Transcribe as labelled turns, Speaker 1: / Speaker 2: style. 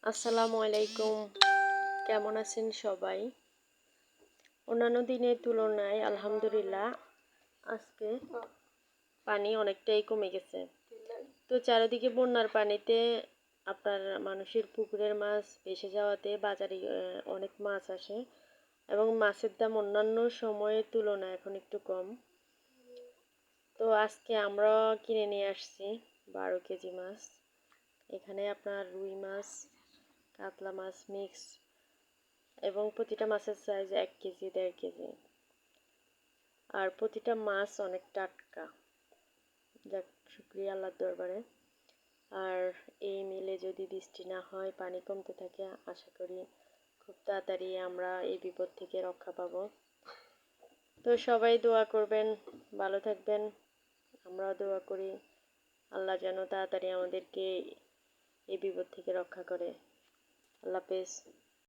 Speaker 1: আসসালামু আলাইকুম। কেমন আছেন সবাই? অন্যান্য দিনের তুলনায় আলহামদুলিল্লাহ আজকে পানি অনেকটাই কমে গেছে। তো চারিদিকে বন্যার পানিতে আপনার মানুষের পুকুরের মাছ ভেসে যাওয়াতে বাজারে অনেক মাছ আসে এবং মাছের দাম অন্যান্য সময়ের তুলনায় এখন একটু কম। তো আজকে আমরা কিনে নিয়ে আসছি 12 কেজি মাছ। এখানে আপনার রুই মাছ, কাতলা মাছ মিক্স এবং প্রতিটা মাছের সাইজ 1 কেজি 1.5 কেজি। আর প্রতিটা মাছ অনেক টাটকা। যাক, শুকরিয়া আল্লাহর দরবারে। আর এই মিলে যদি বৃষ্টি না হয়, পানি কমতে থাকে, আশা করি খুব তাড়াতাড়ি আমরা এই বিপদ থেকে রক্ষা পাবো। তো সবাই দোয়া করবেন, ভালো থাকবেন। আমরাও দোয়া করি আল্লাহ যেন তাড়াতাড়ি আমাদেরকে এই বিপদ থেকে রক্ষা করে। আল্লাহ হাফেজ।